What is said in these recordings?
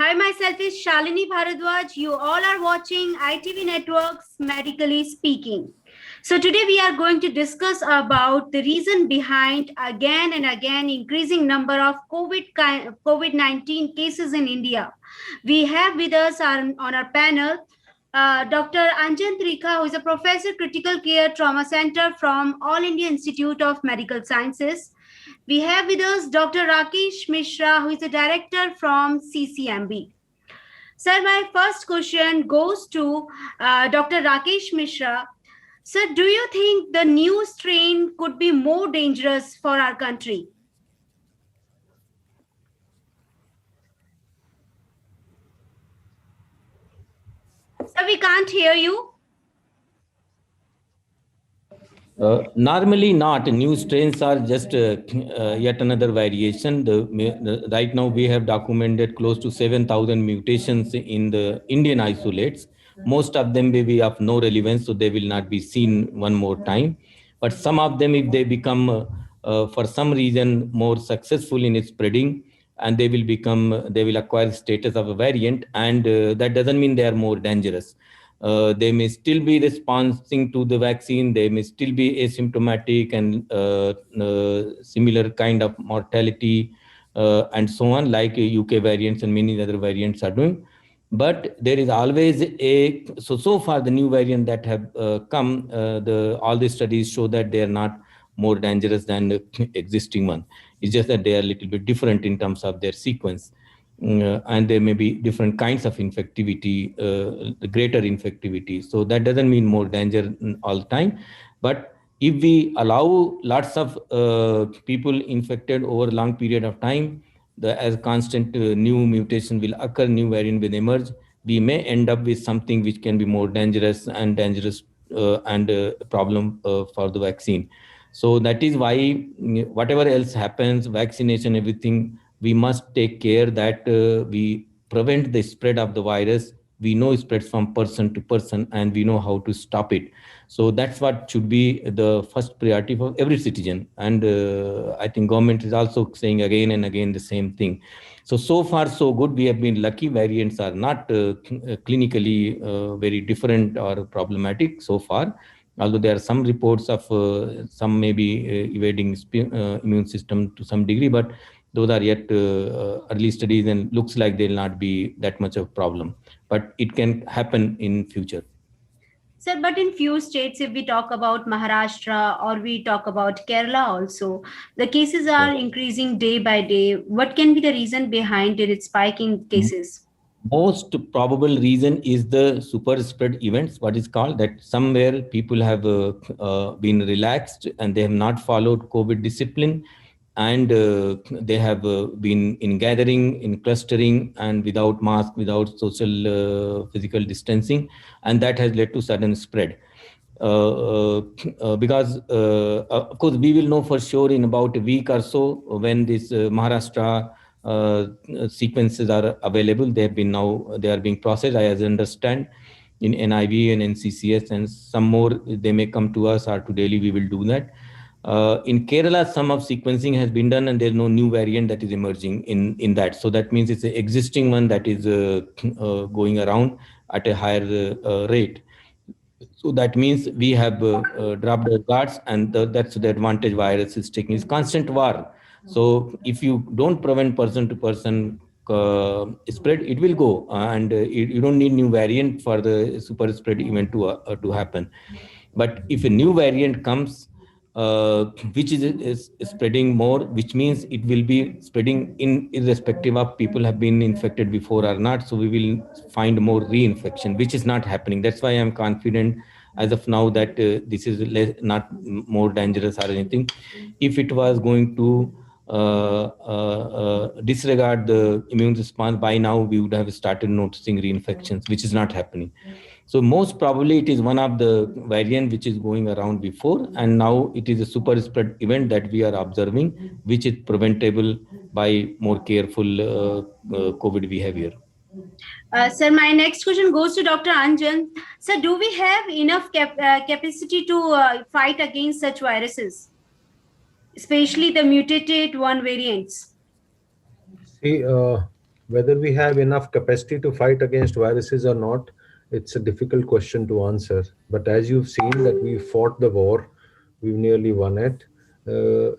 Hi, myself is Shalini Bharadwaj. You all are watching ITV Networks Medically Speaking. So today we are going to discuss about the reason behind again and again increasing number of COVID-19 cases in India. We have with us on our panel Dr. Anjan Trikha, who is a professor critical care trauma center from All India Institute of Medical Sciences. We have with us Dr. Rakesh Mishra, who is the director from CCMB. Sir, my first question goes to Dr. Rakesh Mishra. Sir, do you think the new strain could be more dangerous for our country? Sir, we can't hear you. Normally not. New strains are just yet another variation. Right now we have documented close to 7,000 mutations in the Indian isolates. Most of them may be of no relevance, so they will not be seen one more time. But some of them, if they become for some reason more successful in spreading, and they will acquire status of a variant, and that doesn't mean they are more dangerous. They may still be responding to the vaccine. They may still be asymptomatic and similar kind of mortality and so on, like UK variants and many other variants are doing. But there is always so far the new variant that have come, all the studies show that they are not more dangerous than the existing one. It's just that they are a little bit different in terms of their sequence. And there may be different kinds of infectivity, greater infectivity. So that doesn't mean more danger all the time. But if we allow lots of people infected over a long period of time, as constant new mutation will occur, new variant will emerge, we may end up with something which can be more dangerous and a problem for the vaccine. So that is why whatever else happens, vaccination, everything, we must take care that we prevent the spread of the virus. We know it spreads from person to person, and we know how to stop it. So that's what should be the first priority for every citizen. And I think government is also saying again and again the same thing. So far so good. We have been lucky. Variants are not clinically very different or problematic so far, although there are some reports of some maybe evading immune system to some degree, but those are yet early studies and looks like they'll not be that much of a problem, but it can happen in future. Sir, but in few states, if we talk about Maharashtra or we talk about Kerala also, the cases are increasing day by day. What can be the reason behind it, its spiking cases? Most probable reason is the super spread events, what is called, that somewhere people have been relaxed and they have not followed COVID discipline, and they have been in gathering, in clustering, and without mask, without social physical distancing, and that has led to sudden spread. Because of course we will know for sure in about a week or so when this Maharashtra sequences are available. They are being processed, I understand, in NIV and NCCS, and some more they may come to us or to Delhi. We will do that. In Kerala, some of sequencing has been done, and there's no new variant that is emerging in that. So that means it's an existing one that is going around at a higher rate. So that means we have dropped our guards, and that's the advantage virus is taking. It's constant war. So if you don't prevent person to person spread, it will go, and you don't need new variant for the super spread event to happen. But if a new variant comes, which is spreading more, which means it will be spreading irrespective of people have been infected before or not. So we will find more reinfection, which is not happening. That's why I'm confident as of now that this is not more dangerous or anything. If it was going to disregard the immune response, by now we would have started noticing reinfections, which is not happening. So most probably it is one of the variant which is going around before, and now it is a super spread event that we are observing, which is preventable by more careful COVID behavior. Sir, my next question goes to Dr. Anjan. Sir, do we have enough capacity to fight against such viruses, especially the mutated one variants? See, Whether we have enough capacity to fight against viruses or not, it's a difficult question to answer. But as you've seen that we fought the war, we've nearly won it.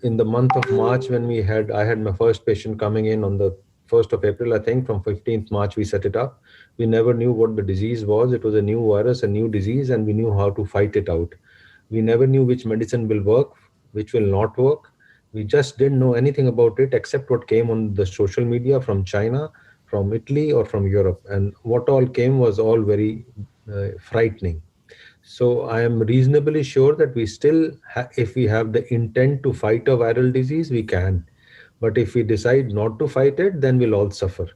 In the month of March, when I had my first patient coming in on the 1st of April, I think from 15th March, we set it up. We never knew what the disease was. It was a new virus, a new disease, and we knew how to fight it out. We never knew which medicine will work, which will not work. We just didn't know anything about it except what came on the social media from China, from Italy, or from Europe. And what all came was all very frightening. So I am reasonably sure that if we have the intent to fight a viral disease, we can. But if we decide not to fight it, then we'll all suffer.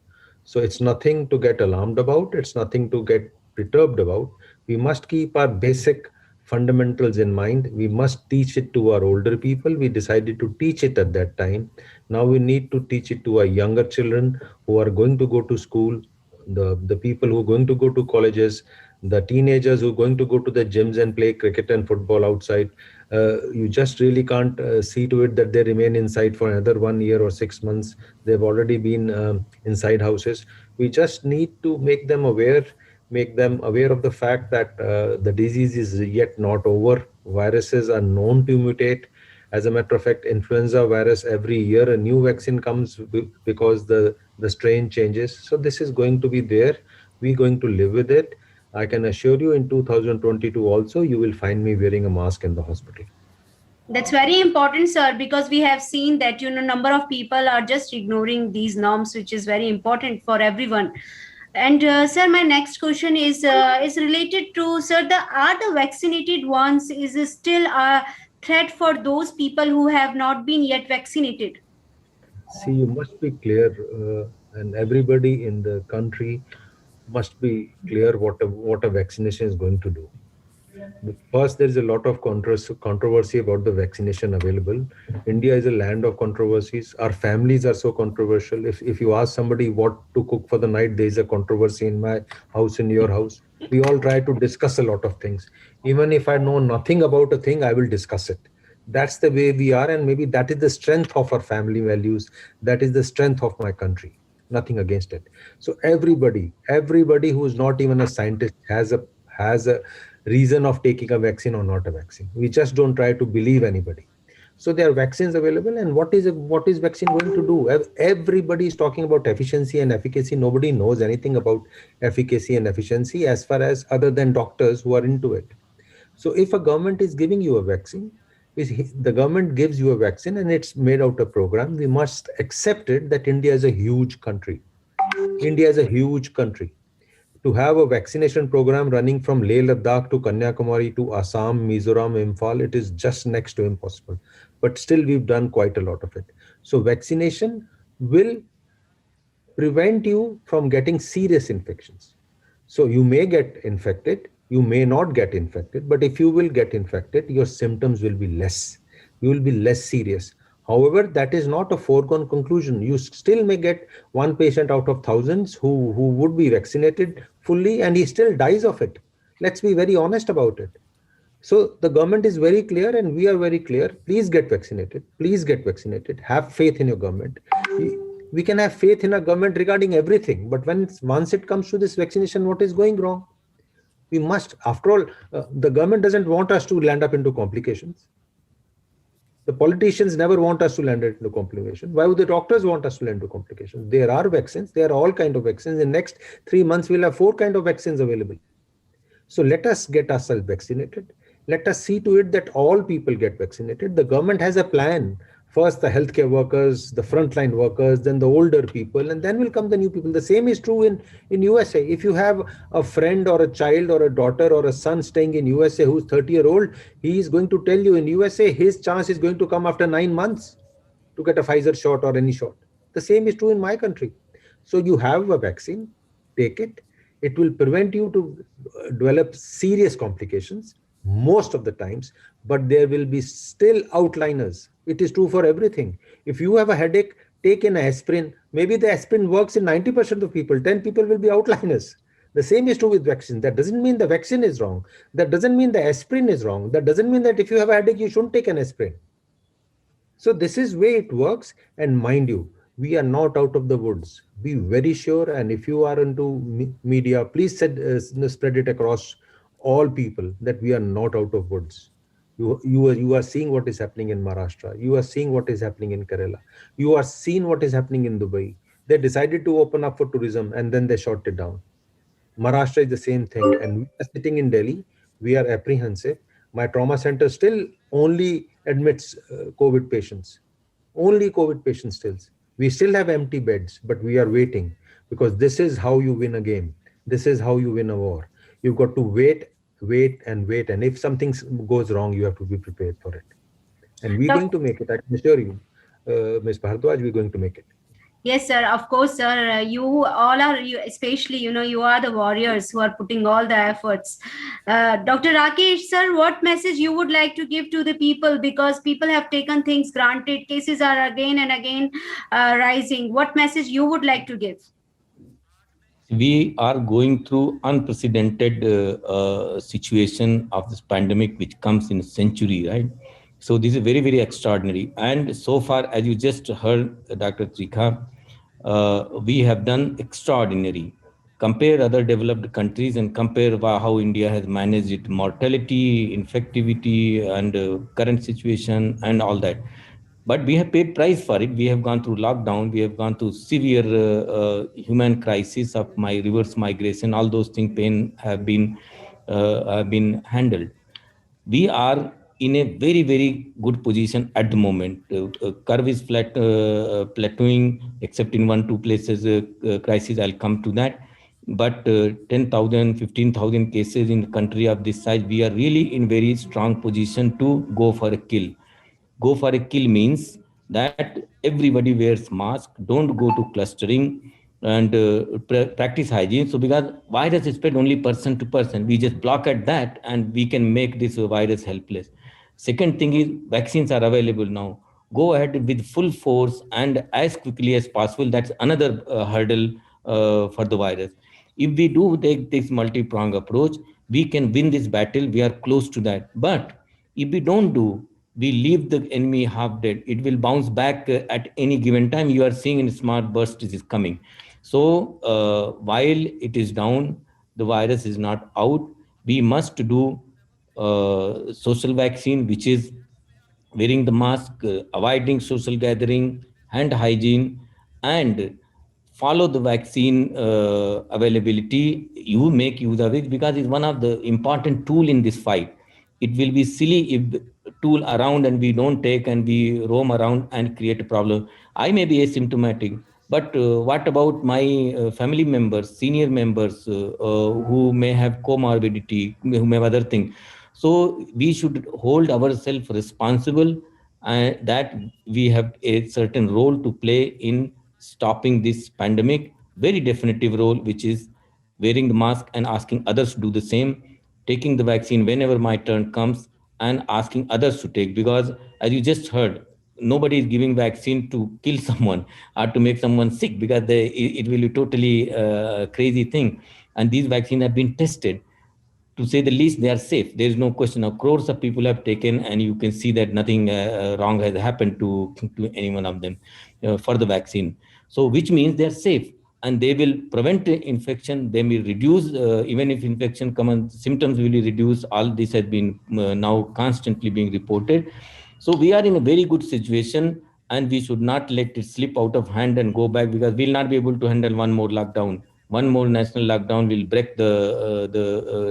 So it's nothing to get alarmed about. It's nothing to get perturbed about. We must keep our basic fundamentals in mind. We must teach it to our older people. We decided to teach it at that time. Now we need to teach it to our younger children who are going to go to school, the people who are going to go to colleges, the teenagers who are going to go to the gyms and play cricket and football outside. You just really can't see to it that they remain inside for another 1 year or 6 months. They've already been inside houses. We just need to make them aware of the fact that the disease is yet not over. Viruses are known to mutate. As a matter of fact, influenza virus, every year a new vaccine comes because the strain changes. So this is going to be there. We're going to live with it. I can assure you in 2022 also, you will find me wearing a mask in the hospital. That's very important, sir, because we have seen that, number of people are just ignoring these norms, which is very important for everyone. And sir, my next question is related to, sir, are the vaccinated ones is still a threat for those people who have not been yet vaccinated? See, you must be clear, and everybody in the country must be clear what a vaccination is going to do. First, there is a lot of controversy about the vaccination available. India is a land of controversies. Our families are so controversial. If you ask somebody what to cook for the night, there is a controversy in my house, in your house. We all try to discuss a lot of things. Even if I know nothing about a thing, I will discuss it. That's the way we are, and maybe that is the strength of our family values. That is the strength of my country. Nothing against it. So everybody who is not even a scientist has a reason of taking a vaccine or not a vaccine. We just don't try to believe anybody. So there are vaccines available, and what is vaccine going to do? Everybody is talking about efficiency and efficacy. Nobody knows anything about efficacy and efficiency as far as other than doctors who are into it. So if a government is giving you a vaccine, the government gives you a vaccine and it's made out a program, we must accept it that India is a huge country. India is a huge country. To have a vaccination program running from Leh Ladakh to Kanyakumari to Assam, Mizoram, Imphal, it is just next to impossible. But still, we've done quite a lot of it. So vaccination will prevent you from getting serious infections. So you may get infected, you may not get infected, but if you will get infected, your symptoms will be less. You will be less serious. However, that is not a foregone conclusion. You still may get one patient out of thousands who would be vaccinated fully and he still dies of it. Let's be very honest about it. So the government is very clear and we are very clear. Please get vaccinated. Please get vaccinated. Have faith in your government. We can have faith in our government regarding everything. But once it comes to this vaccination, what is going wrong? We must, after all, the government doesn't want us to land up into complications. The politicians never want us to land into complications. Why would the doctors want us to land into complications? There are vaccines. There are all kinds of vaccines. In the next 3 months, we'll have 4 kinds of vaccines available. So let us get ourselves vaccinated. Let us see to it that all people get vaccinated. The government has a plan. First, the healthcare workers, the frontline workers, then the older people, and then will come the new people. The same is true in USA. If you have a friend or a child or a daughter or a son staying in USA who's 30-year-old, he is going to tell you in USA, his chance is going to come after 9 months to get a Pfizer shot or any shot. The same is true in my country. So you have a vaccine, take it. It will prevent you to develop serious complications most of the times, but there will be still outliners. It is true for everything. If you have a headache, take an aspirin. Maybe the aspirin works in 90% of people. 10 people will be outliners. The same is true with vaccine. That doesn't mean the vaccine is wrong. That doesn't mean the aspirin is wrong. That doesn't mean that if you have a headache, you shouldn't take an aspirin. So this is way it works. And mind you, We are not out of the woods. Be very sure. And if you are into media, please spread it across all people that we are not out of woods. You are seeing what is happening in Maharashtra. You are seeing what is happening in Kerala. You are seeing what is happening in Dubai. They decided to open up for tourism and then they shut it down. Maharashtra is the same thing. And we are sitting in Delhi. We are apprehensive. My trauma center still only admits COVID patients. Only COVID patients still. We still have empty beds, but we are waiting because this is how you win a game. This is how you win a war. You've got to wait, wait, and wait. And if something goes wrong, you have to be prepared for it. And we're going to make it. I can assure you, Ms. Bhardwaj, we're going to make it. Yes, sir. Of course, sir. You all are, you especially, you are the warriors who are putting all the efforts. Dr. Rakesh, sir, what message you would like to give to the people, because people have taken things granted. Cases are again and again rising. What message you would like to give? We are going through unprecedented situation of this pandemic, which comes in a century, right? So this is very, very extraordinary. And so far, as you just heard, Dr. Trikha, we have done extraordinary. Compare other developed countries and compare how India has managed it, mortality, infectivity, and current situation and all that. But we have paid price for it. We have gone through lockdown. We have gone through severe human crisis of my reverse migration. All those things have been handled. We are in a very, very good position at the moment. Curve is plateauing, except in 1-2 places crisis. I'll come to that. But 10,000, 15,000 cases in the country of this size, we are really in very strong position to go for a kill. Go for a kill means that everybody wears mask, don't go to clustering, and practice hygiene. So because virus is spread only person to person, we just block at that and we can make this virus helpless. Second thing is vaccines are available now. Go ahead with full force and as quickly as possible. That's another hurdle for the virus. If we do take this multi-pronged approach, we can win this battle. We are close to that. But if we don't do, we leave the enemy half dead. It will bounce back at any given time. You are seeing in smart bursts it is coming. So while it is down, the virus is not out. We must do social vaccine, which is wearing the mask, avoiding social gathering, hand hygiene, and follow the vaccine availability. You make use of it because it's one of the important tool in this fight. It will be silly if tool around and we don't take and we roam around and create a problem. I may be asymptomatic, but what about my family members, senior members who may have comorbidity, who may have other things? So we should hold ourselves responsible that we have a certain role to play in stopping this pandemic, very definitive role, which is wearing the mask and asking others to do the same, taking the vaccine whenever my turn comes, and asking others to take, because as you just heard, nobody is giving vaccine to kill someone or to make someone sick, because it will be totally crazy thing. And these vaccines have been tested. To say the least, they are safe. There is no question. Now, crores of people have taken, and you can see that nothing wrong has happened to any one of them for the vaccine. So, which means they are safe, and they will prevent infection. They will reduce, even if infection comes, symptoms will be reduced. All this has been now constantly being reported. So, we are in a very good situation, and we should not let it slip out of hand and go back, because we'll not be able to handle one more lockdown. One more national lockdown will break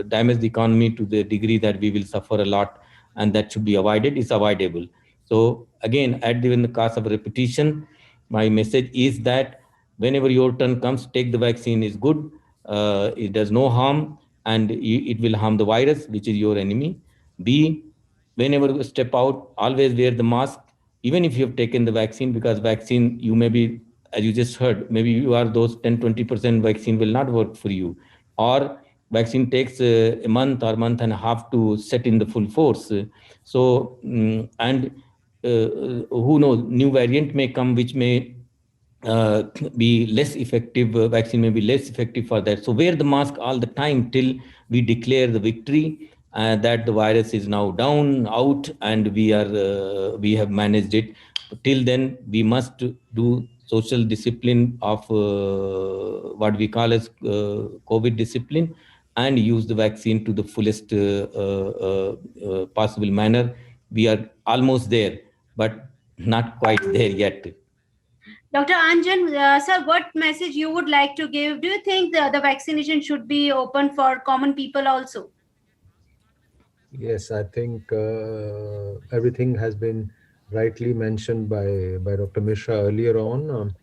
damage the economy to the degree that we will suffer a lot, and that should be avoided. It's avoidable. So again, at the cost of repetition, my message is that whenever your turn comes, take the vaccine is good. It does no harm, and it will harm the virus, which is your enemy. B, whenever you step out, always wear the mask, even if you have taken the vaccine, because vaccine, you may be, as you just heard, maybe you are those 10-20% vaccine will not work for you, or vaccine takes a month or month and a half to set in the full force. So, and who knows, new variant may come, which may be less effective. Vaccine may be less effective for that. So wear the mask all the time till we declare the victory, that the virus is now down, out, and we have managed it till then, we must do social discipline of what we call as COVID discipline, and use the vaccine to the fullest possible manner. We are almost there, but not quite there yet. Dr. Anjan, sir, what message you would like to give? Do you think the vaccination should be open for common people also? Yes, I think everything has been rightly mentioned by Dr. Mishra earlier on.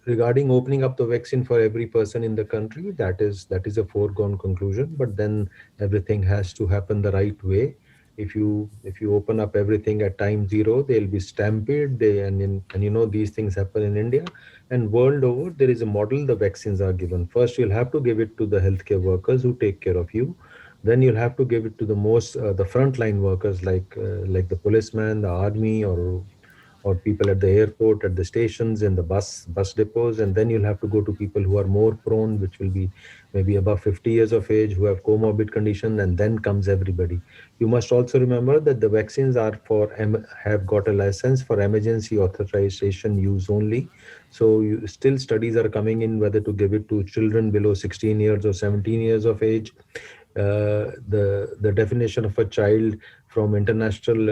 Regarding opening up the vaccine for every person in the country, that is a foregone conclusion. But then everything has to happen the right way. If you open up everything at time zero, there'll be stampede. And you know these things happen in India and world over. There is a model. The vaccines are given first. You'll have to give it to the healthcare workers who take care of you. Then you'll have to give it to the the frontline workers like the policeman, the army, or people at the airport, at the stations, in the bus depots. And then you'll have to go to people who are more prone, which will be maybe above 50 years of age, who have comorbid condition, and then comes everybody. You must also remember that the vaccines are have got a license for emergency authorization use only. So still studies are coming in whether to give it to children below 16 years or 17 years of age. The definition of a child from international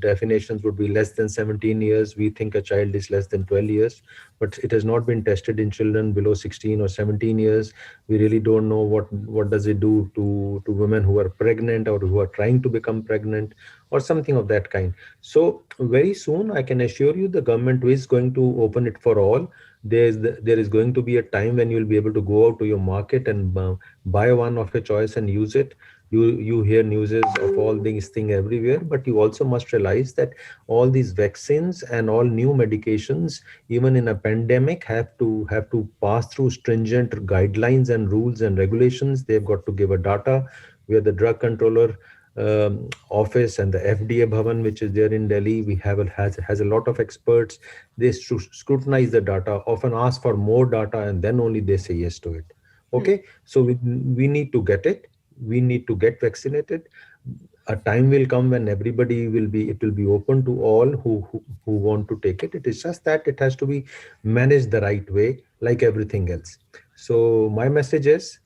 definitions would be less than 17 years. We think a child is less than 12 years, but it has not been tested in children below 16 or 17 years. We really don't know what does it do to women who are pregnant or who are trying to become pregnant or something of that kind. So very soon, I can assure you, the government is going to open it for all. There is going to be a time when you'll be able to go out to your market and buy one of your choice and use it. You hear news of all these things everywhere, but you also must realize that all these vaccines and all new medications, even in a pandemic, have to pass through stringent guidelines and rules and regulations. They've got to give a data where the drug controller office and the FDA Bhavan, which is there in Delhi, has a lot of experts. They scrutinize the data, often ask for more data, and then only they say yes to it. Okay, so we need to get it. We need to get vaccinated. A time will come when it will be open to all who want to take it. It is just that it has to be managed the right way, like everything else. So my message is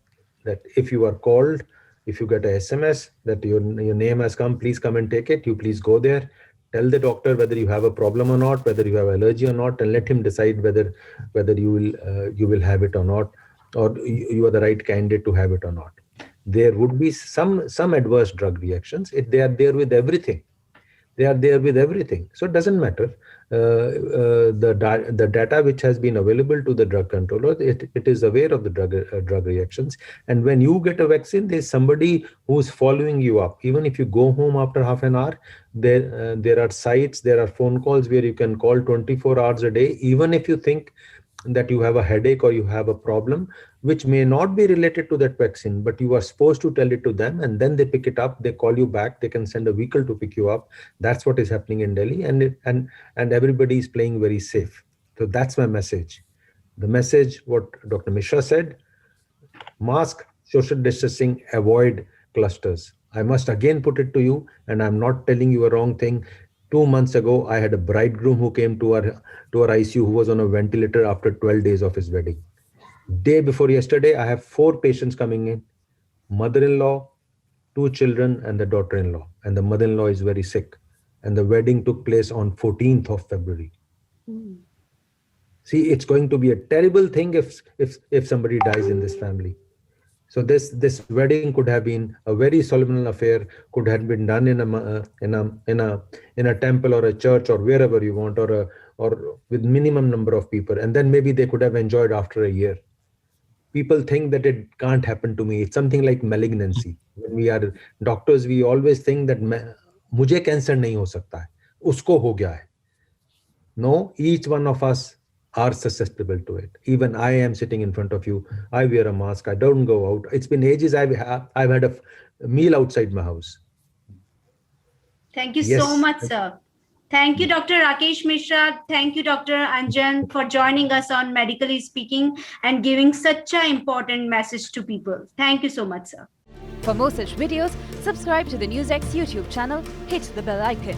that if you are called, if you get a SMS that your name has come, please come and take it. You please go there. Tell the doctor whether you have a problem or not, whether you have allergy or not, and let him decide whether you will have it or not, or you are the right candidate to have it or not. There would be some adverse drug reactions. They are there with everything. They are there with everything. So it doesn't matter. The data which has been available to the drug controller, it is aware of the drug reactions. And when you get a vaccine, there's somebody who's following you up. Even if you go home after half an hour, there are sites, there are phone calls where you can call 24 hours a day. Even if you think that you have a headache or you have a problem which may not be related to that vaccine, but you are supposed to tell it to them, and then they pick it up, they call you back, they can send a vehicle to pick you up. That's what is happening in Delhi, and everybody is playing very safe. So that's my message. The message, what Dr. Mishra said: mask, social distancing, avoid clusters. I must again put it to you, and I'm not telling you a wrong thing. 2 months ago, I had a bridegroom who came to our ICU who was on a ventilator after 12 days of his wedding. Day before yesterday, I have 4 patients coming in: mother-in-law, 2 children, and the daughter-in-law. And the mother-in-law is very sick. And the wedding took place on 14th of February. See, it's going to be a terrible thing if somebody dies in this family. So this wedding could have been a very solemn affair, could have been done in a temple or a church or wherever you want, or with minimum number of people, and then maybe they could have enjoyed after a year. People think that it can't happen to me. It's something like malignancy. When we are doctors, we always think that mujhe cancer nahi ho sakta hai, usko ho gaya hai. No, each one of us are susceptible to it. Even I am sitting in front of you. I wear a mask. I don't go out. It's been ages. I've had a meal outside my house. Thank you so much, sir. Thank you, Dr. Rakesh Mishra. Thank you, Dr. Anjan, for joining us on Medically Speaking and giving such an important message to people. Thank you so much, sir. For more such videos, subscribe to the NewsX YouTube channel, hit the bell icon.